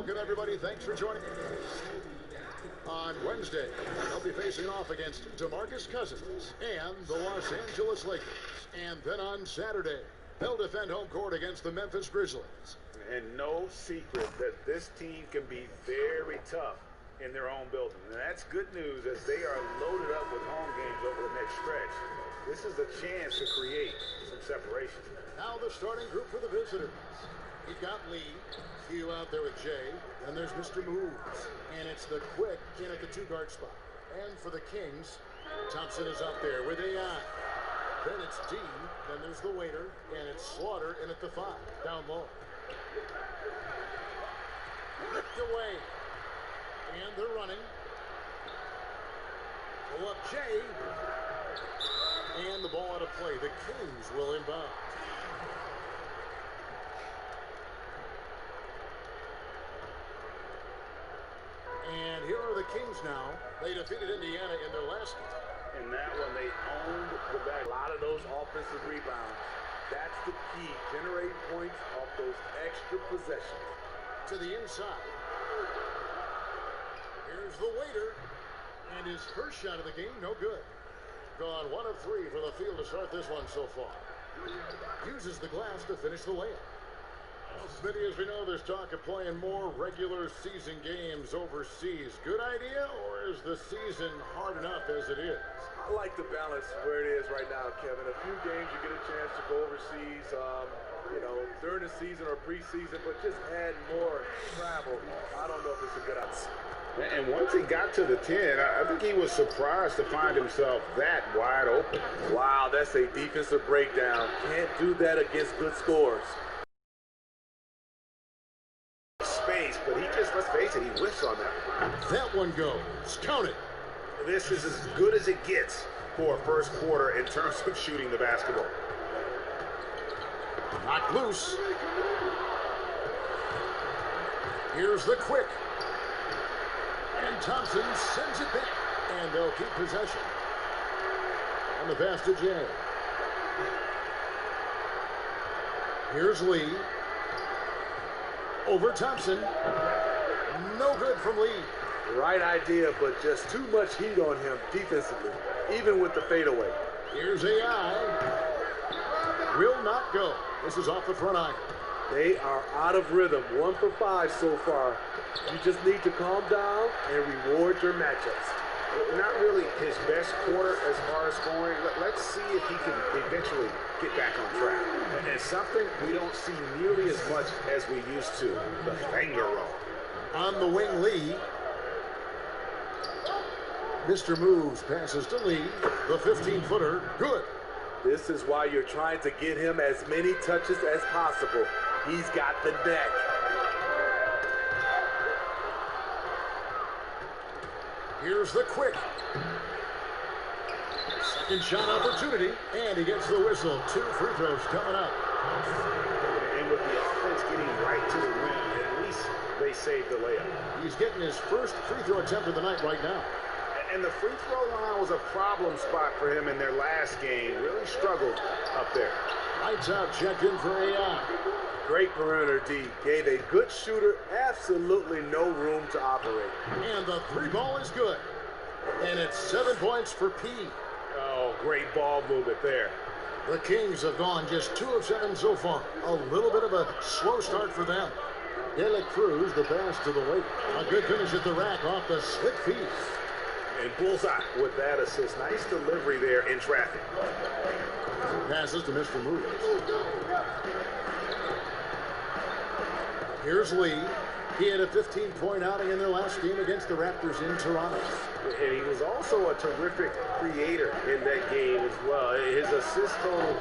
Welcome, everybody. Thanks for joining me. On Wednesday, they'll be facing off against DeMarcus Cousins and the Los Angeles Lakers. And then on Saturday, they'll defend home court against the Memphis Grizzlies. And no secret that this team can be very tough in their own building. And that's good news as they are loaded up with home games over the next stretch. This is a chance to create some separation. Now the starting group for the visitors. You've got Lee, Hugh out there with Jay, and there's Mr. Moves. And it's the quick in at the two-guard spot. And for the Kings, Thompson is out there with AI. Then it's D, then there's the waiter, and it's Slaughter in at the 5, down low. Ripped away. And they're running. Pull up Jay. And the ball out of play. The Kings will inbound. And here are the Kings now. They defeated Indiana in their last game. And that one, they owned the back. A lot of those offensive rebounds. That's the key. Generate points off those extra possessions. To the inside. Here's the waiter. And his first shot of the game, no good. Gone 1 of 3 for the field to start this one so far. Uses the glass to finish the layup. Well, Smitty, as we know, there's talk of playing more regular season games overseas. Good idea, or is the season hard enough as it is? I like the balance where it is right now, Kevin. A few games you get a chance to go overseas, during the season or preseason, but just add more travel. I don't know if it's a good idea. And once he got to the 10, I think he was surprised to find himself that wide open. Wow, that's a defensive breakdown. Can't do that against good scores. Space, but he just, let's face it, he whiffs on that. That one goes. Count it. This is as good as it gets for a first quarter in terms of shooting the basketball. Knocked loose. Here's the quick. And Thompson sends it back. And they'll keep possession. On the pass to Jay. Here's Lee. Over Thompson. No good from Lee. Right idea, but just too much heat on him defensively, even with the fadeaway. Here's AI. Will not go. This is off the front iron. They are out of rhythm. 1 for 5 so far. You just need to calm down and reward your matchups. Not really his best quarter as far as scoring. Let's see if he can eventually get back on track. And something we don't see nearly as much as we used to, the finger roll. On the wing, Lee. Mr. Moves passes to Lee. The 15-footer, good. This is why you're trying to get him as many touches as possible. He's got the neck. Here's the quick. Second shot opportunity, and he gets the whistle. 2 free throws coming up. And with the offense getting right to the rim, at least they saved the layup. He's getting his first free throw attempt of the night right now. And the free throw line was a problem spot for him in their last game. Really struggled up there. Lights out, checked in for AI. Great perimeter D. Gave a good shooter absolutely no room to operate. And the 3 ball is good. And it's 7 points for P. Oh, great ball movement there. The Kings have gone just 2 of 7 so far. A little bit of a slow start for them. De La Cruz, the pass to the waiter. A good finish at the rack off the slick feet. And bullseye with that assist. Nice delivery there in traffic. Passes to Mr. Moves. Here's Lee. He had a 15-point outing in their last game against the Raptors in Toronto. And he was also a terrific creator in that game as well. His assist total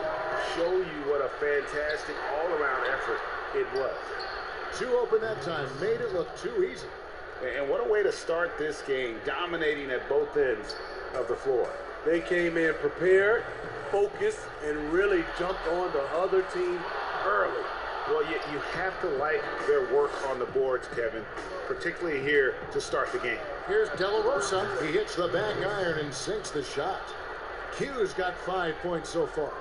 show you what a fantastic all-around effort it was. 2 open that time. Made it look too easy. And what a way to start this game, dominating at both ends of the floor. They came in prepared, focused, and really jumped on the other team early. Well, you have to like their work on the boards, Kevin, particularly here to start the game. Here's De La Rosa. He hits the back iron and sinks the shot. Q's got 5 points so far.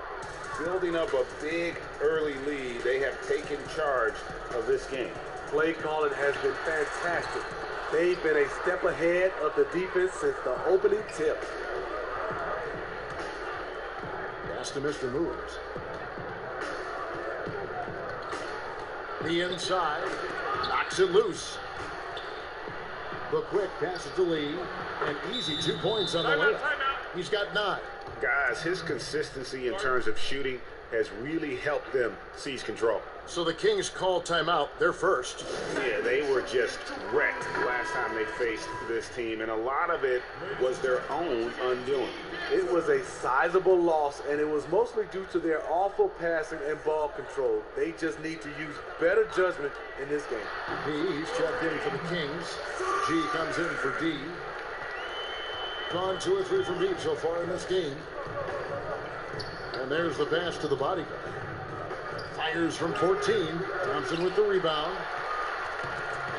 Building up a big early lead, they have taken charge of this game. play calling has been fantastic. They've been a step ahead of the defense since the opening tip. Pass to Mr. Moves. The inside. Knocks it loose. The quick pass to Lee. An easy 2 points on the layup. He's got 9. Guys, his consistency in terms of shooting has really helped them seize control. So the Kings call timeout. They're first. Yeah, they were just wrecked last time they faced this team, and a lot of it was their own undoing. It was a sizable loss, and it was mostly due to their awful passing and ball control. They just need to use better judgment in this game. He's checked in for the Kings. G comes in for D. Gone 2 or 3 from deep so far in this game. And there's the pass to the bodyguard. Fires from 14. Thompson with the rebound.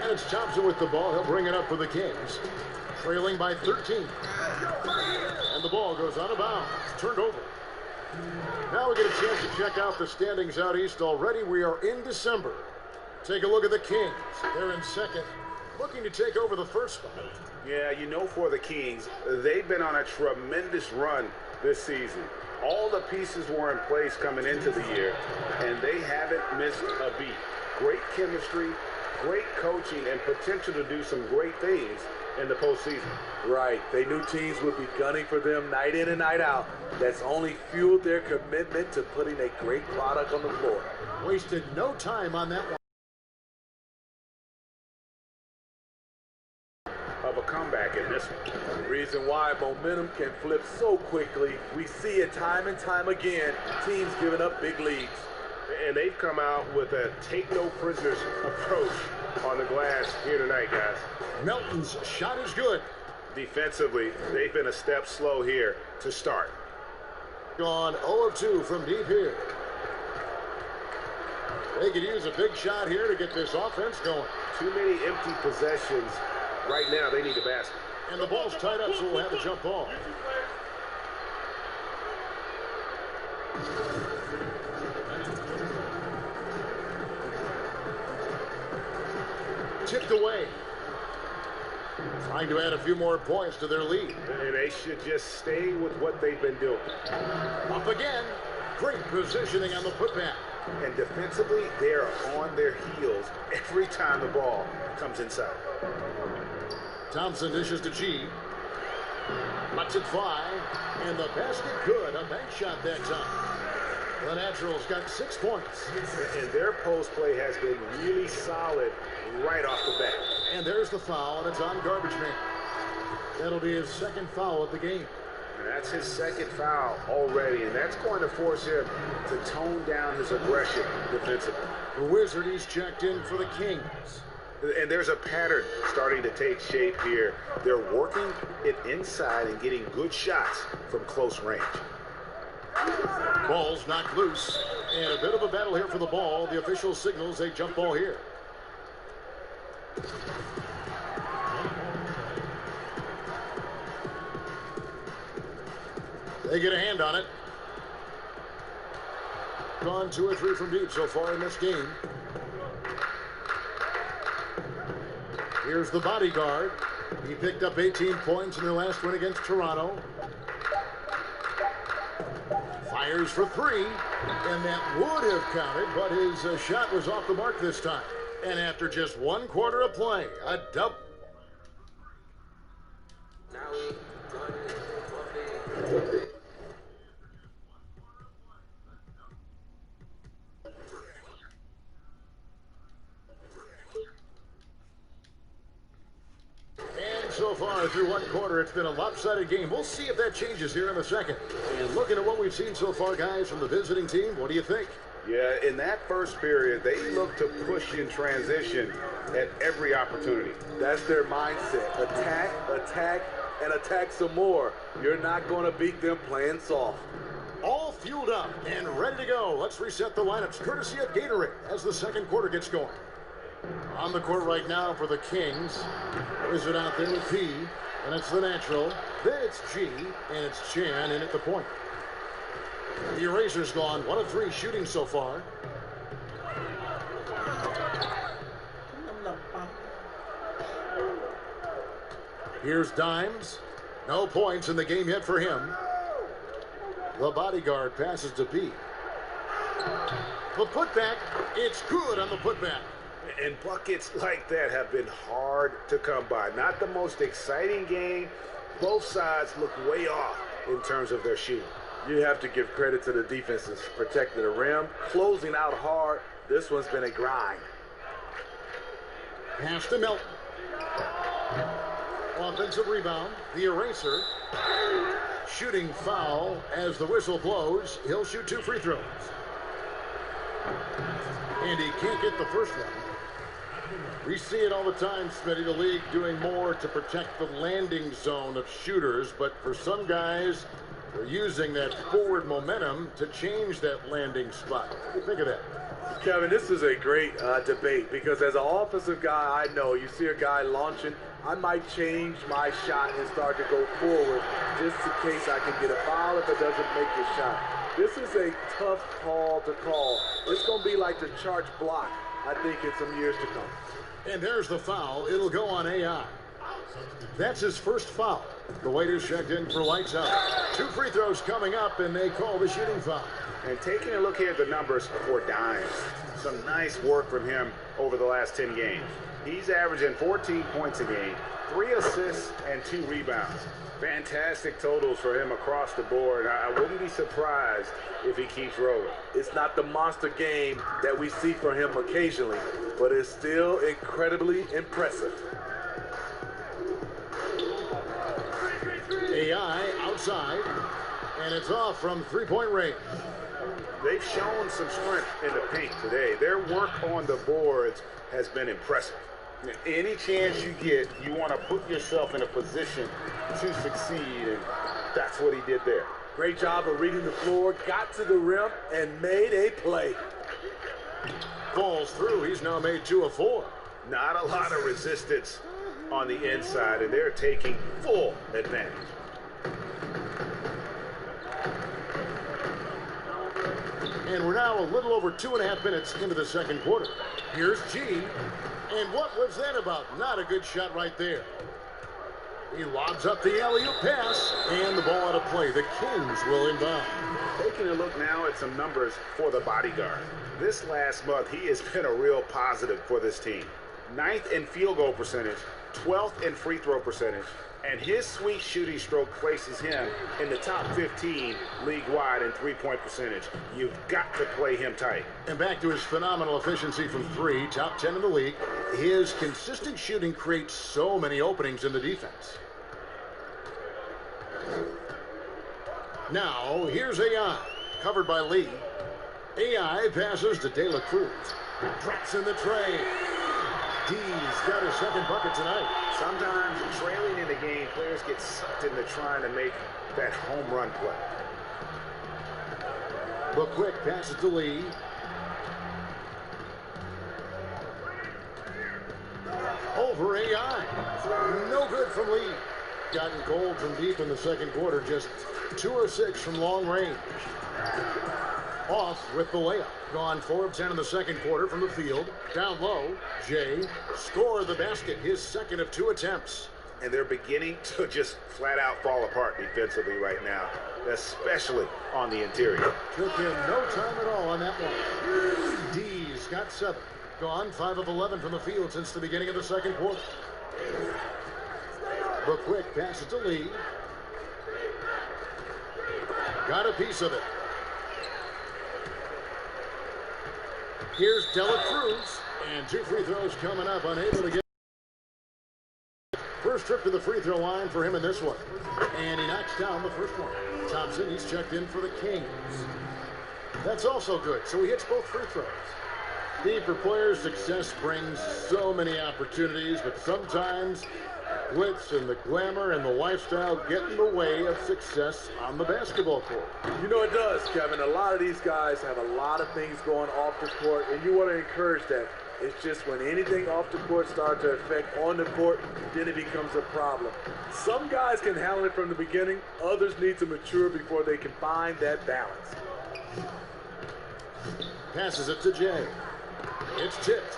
And it's Thompson with the ball. He'll bring it up for the Kings. Trailing by 13. And the ball goes out of bounds. Turned over. Now we get a chance to check out the standings out east already. We are in December. Take a look at the Kings. They're in second, looking to take over the first spot. Yeah, you know, for the Kings, they've been on a tremendous run this season. All the pieces were in place coming into the year, and they haven't missed a beat. Great chemistry, great coaching, and potential to do some great things in the postseason. Right. They knew teams would be gunning for them night in and night out. That's only fueled their commitment to putting a great product on the floor. Wasted no time on that one. Of a comeback in this one. The reason why momentum can flip so quickly, we see it time and time again, teams giving up big leads. And they've come out with a take-no-prisoners approach on the glass here tonight, guys. Melton's shot is good. Defensively, they've been a step slow here to start. Gone 0 of 2 from deep here. They could use a big shot here to get this offense going. Too many empty possessions. Right now, they need a basket. And the ball's tied up, so we'll have a jump ball. Tipped away. Trying to add a few more points to their lead. And they should just stay with what they've been doing. Up again. Great positioning on the putback. And defensively, they're on their heels every time the ball comes inside. Thompson dishes to G. Lets it fly. And the basket good. A bank shot that time. The Naturals got 6 points. And their post play has been really solid right off the bat. And there's the foul, and it's on Garbage Man. That'll be his second foul of the game. And that's his second foul already, and that's going to force him to tone down his aggression defensively. The Wizard, he's checked in for the Kings. And there's a pattern starting to take shape here. They're working it inside and getting good shots from close range. Ball's knocked loose, and a bit of a battle here for the ball. The official signals a jump ball here. They get a hand on it. Gone 2 or 3 from deep so far in this game. Here's the bodyguard. He picked up 18 points in their last win against Toronto. Fires for 3, and that would have counted, but his shot was off the mark this time. And after just 1 quarter of play, a dub. So far through 1 quarter, it's been a lopsided game. We'll see if that changes here in the second. And looking at what we've seen so far, guys, from the visiting team, what do you think? Yeah, in that first period, they look to push in transition at every opportunity. That's their mindset. Attack, attack, and attack some more. You're not going to beat them playing soft. All fueled up and ready to go. Let's reset the lineups, courtesy of Gatorade, as the second quarter gets going. On the court right now for the Kings. Wizard out there with P, and it's the Natural. Then it's G, and it's Chan in at the point. The Erasers gone 1 of 3 shooting so far. Here's Dimes. No points in the game yet for him. The bodyguard passes to Pete. The putback, it's good on the putback. And buckets like that have been hard to come by. Not the most exciting game. Both sides look way off in terms of their shooting. You have to give credit to the defenses protecting the rim, closing out hard. This one's been a grind. Pass to Milton. Offensive rebound, the eraser. Shooting foul as the whistle blows. He'll shoot 2 free throws. And he can't get the first one. We see it all the time, Smitty, the league doing more to protect the landing zone of shooters, but for some guys, they're using that forward momentum to change that landing spot. What do you think of that? Kevin, this is a great debate because as an offensive guy, I know you see a guy launching, I might change my shot and start to go forward just in case I can get a foul if it doesn't make the shot. This is a tough call to call. It's going to be like the charge block, I think, in some years to come. And there's the foul. It'll go on AI. That's his first foul. The waiters checked in for lights out. 2 free throws coming up, and they call the shooting foul. And taking a look here at the numbers for Dimes. Some nice work from him over the last 10 games. He's averaging 14 points a game, 3 assists, and 2 rebounds. Fantastic totals for him across the board. I wouldn't be surprised if he keeps rolling. It's not the monster game that we see from him occasionally, but it's still incredibly impressive. AI outside, and it's off from 3-point range. They've shown some strength in the paint today. Their work on the boards has been impressive. Any chance you get, you want to put yourself in a position to succeed, and that's what he did there. Great job of reading the floor, got to the rim, and made a play. Falls through. He's now made 2 of 4. Not a lot of resistance on the inside, and they're taking full advantage. And we're now a little over 2.5 minutes into the second quarter. Here's G. And what was that about? Not a good shot right there. He lobs up the alley-oop pass, and the ball out of play. The Kings will inbound. Taking a look now at some numbers for the bodyguard. This last month, he has been a real positive for this team. 9th in field goal percentage, 12th in free throw percentage, and his sweet shooting stroke places him in the top 15 league-wide in three-point percentage. You've got to play him tight. And back to his phenomenal efficiency from 3, top 10 in the league. His consistent shooting creates so many openings in the defense. Now, here's AI, covered by Lee. AI passes to De La Cruz. Drops in the tray. D's got his second bucket tonight. Sometimes trailing in the game, players get sucked into trying to make that home run play. But quick passes to Lee. Over AI. No good from Lee. Gotten cold from deep in the second quarter. Just 2 of 6 from long range. Off with the layup. Gone 4 of 10 in the second quarter from the field. Down low, Jay scored the basket, his second of 2 attempts. And they're beginning to just flat out fall apart defensively right now, especially on the interior. Took him no time at all on that one. D's got 7. Gone 5 of 11 from the field since the beginning of the second quarter. The quick passes to Lee. Got a piece of it. Here's De La Cruz, and 2 free throws coming up, unable to get. First trip to the free throw line for him in this one. And he knocks down the first one. Thompson, he's checked in for the Kings. That's also good, so he hits both free throws. Steve, for players, success brings so many opportunities, but sometimes glitz and the glamour and the lifestyle get in the way of success on the basketball court. You know it does, Kevin. A lot of these guys have a lot of things going off the court, and you want to encourage that. It's just when anything off the court starts to affect on the court, then it becomes a problem. Some guys can handle it from the beginning. Others need to mature before they can find that balance. Passes it to Jay. It's tipped.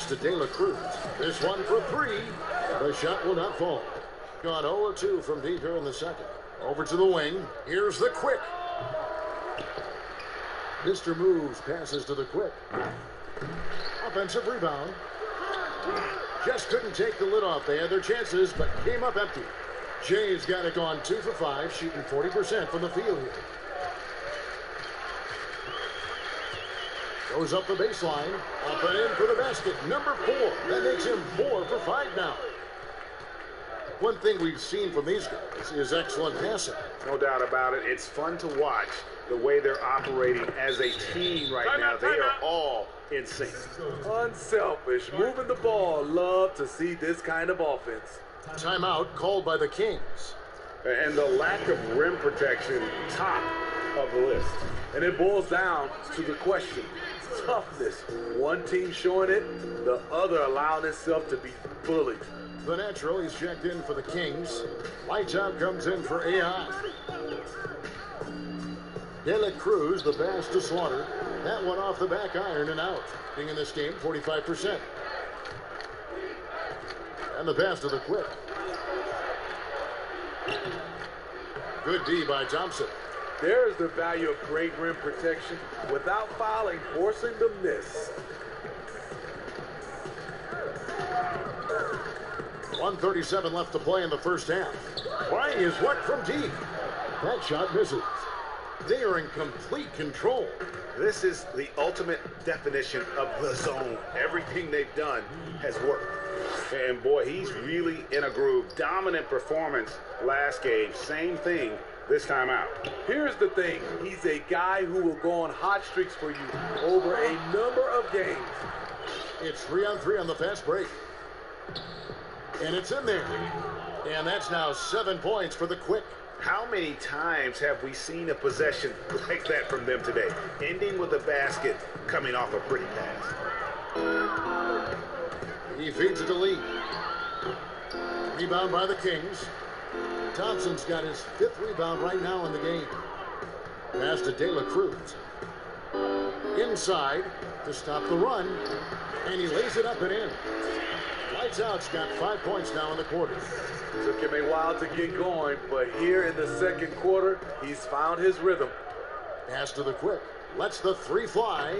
Pass to De La Cruz. This one for three. The shot will not fall. Gone 0-2 from deep here in the second. Over to the wing. Here's the Quick. Mr. Moves passes to the Quick. Offensive rebound. Just couldn't take the lid off. They had their chances, but came up empty. Jay's got it gone 2 for 5, shooting 40% from the field here. Goes up the baseline. Up and in for the basket. Number 4. That makes him 4 for 5 now. One thing we've seen from these guys is excellent passing. No doubt about it. It's fun to watch the way they're operating as a team right now. They are all in sync. Unselfish, moving the ball. Love to see this kind of offense. Timeout called by the Kings. And the lack of rim protection, top of the list. And it boils down to the question. Toughness. One team showing it, the other allowing itself to be bullied. The natural, he's checked in for the Kings. Lights out comes in for AI. De La Cruz, the pass to Slaughter. That one off the back iron and out. Being in this game, 45%. And the pass to the Quick. Good D by Thompson. There's the value of great rim protection without fouling, forcing the miss. 1:37 left to play in the first half. Why is what from deep? That shot misses. They are in complete control. This is the ultimate definition of the zone. Everything they've done has worked. And boy, he's really in a groove. Dominant performance last game. Same thing this time out. Here's the thing. He's a guy who will go on hot streaks for you over a number of games. It's 3-on-3 on the fast break. And it's in there. And that's now 7 points for the Quick. How many times have we seen a possession like that from them today? Ending with a basket, coming off a pretty pass. He feeds it to Lee. Rebound by the Kings. Thompson's got his 5th rebound right now in the game. Pass to De La Cruz. Inside to stop the run. And he lays it up and in. Lights out's got 5 points now in the quarter. Took him a while to get going, but here in the second quarter, he's found his rhythm. Pass to the Quick. Lets the 3 fly.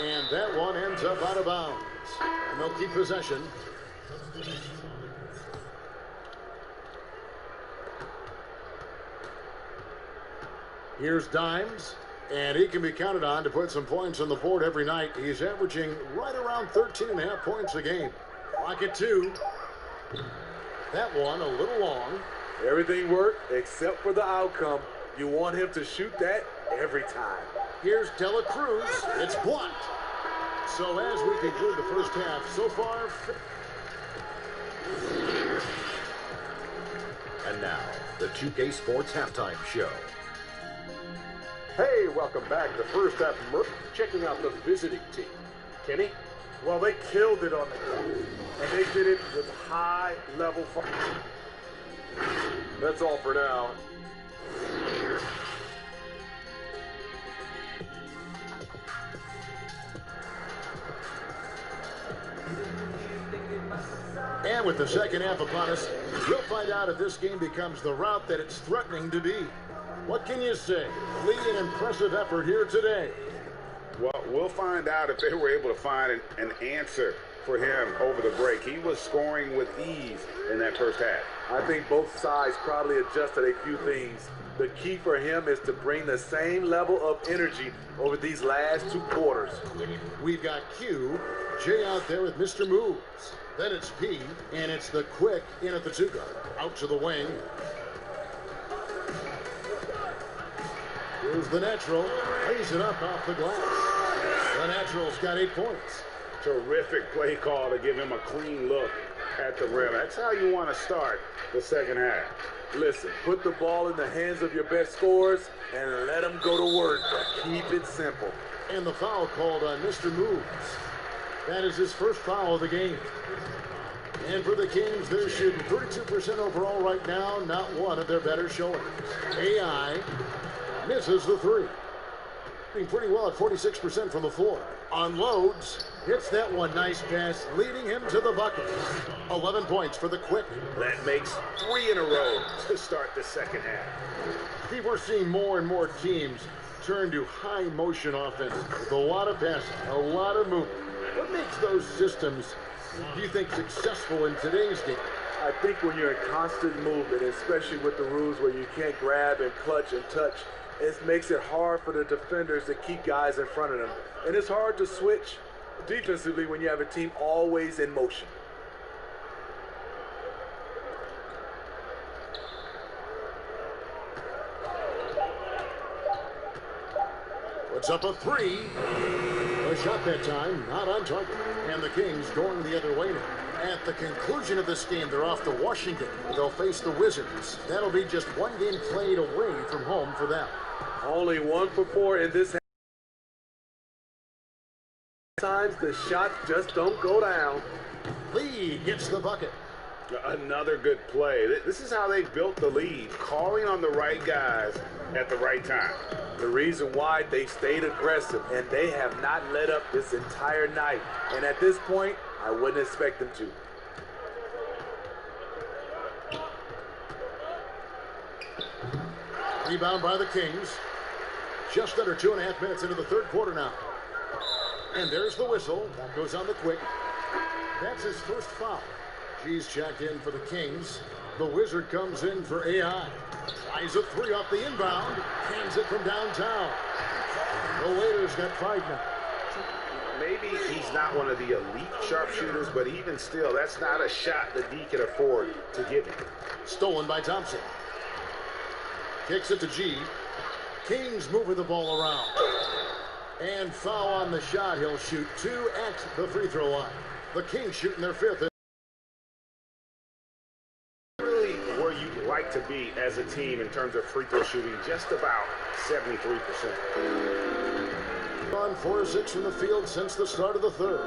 And that one ends up out of bounds. And they'll keep possession. Here's Dimes. And he can be counted on to put some points on the board every night. He's averaging right around 13.5 points a game. Clock at 2. That one a little long. Everything worked except for the outcome. You want him to shoot that every time. Here's De La Cruz. It's blocked. So as we conclude the first half, so far. And now, the 2K Sports Halftime Show. Hey, welcome back to First Half. Checking out the visiting team. Kenny? Well, they killed it on the ground, and they did it with high-level fun. That's all for now. And with the second half upon us, we'll find out if this game becomes the route that it's threatening to be. What can you say? Lee, an impressive effort here today. Well, we'll find out if they were able to find an answer for him over the break. He was scoring with ease in that first half. I think both sides probably adjusted a few things. The key for him is to bring the same level of energy over these last 2 quarters. We've got Q, Jay out there with Mr. Moves. Then it's P, and it's the Quick in at the 2 guard. Out to the wing. Here's the natural. Lays it up off the glass. The natural's got 8 points. Terrific play call to give him a clean look at the rim. That's how you want to start the second half. Listen, put the ball in the hands of your best scorers and let them go to work. Keep it simple. And the foul called on Mr. Moves. That is his first foul of the game. And for the Kings, they're shooting 32% overall right now. Not one of their better showings. AI misses the 3. shooting pretty well at 46% from the floor. Unloads, hits that one, nice pass, leading him to the bucket. 11 points for the Quick. That makes 3 in a row to start the second half. Steve, we're seeing more and more teams turn to high motion offense with a lot of passing, a lot of movement. What makes those systems, do you think, successful in today's game? I think when you're in constant movement, especially with the rules where you can't grab and clutch and touch, it makes it hard for the defenders to keep guys in front of them. And it's hard to switch defensively when you have a team always in motion. Puts up a 3. A shot that time, not on target. And the Kings going the other way now. At the conclusion of this game, they're off to Washington. They'll face the Wizards. That'll be just one game played away from home for them. Only 1 for 4 in this. Sometimes the shots just don't go down. Lee gets the bucket. Another good play. This is how they built the lead, calling on the right guys at the right time. The reason why they stayed aggressive, and they have not let up this entire night. And at this point, I wouldn't expect them to. Rebound by the Kings. Just under 2.5 minutes into the third quarter now. And there's the whistle. That goes on the Quick. That's his first foul. G's checked in for the Kings. The Wizard comes in for AI. Tries a 3 off the inbound. Hands it from downtown. The Waiters got 5 now. Maybe he's not one of the elite sharpshooters, but even still, that's not a shot that D can afford to give him. Stolen by Thompson. Kicks it to G. Kings moving the ball around. And foul on the shot. He'll shoot 2 at the free throw line. The Kings shooting their 5th. Really where you'd like to be as a team in terms of free throw shooting, just about 73%. On 4-6 from the field since the start of the third.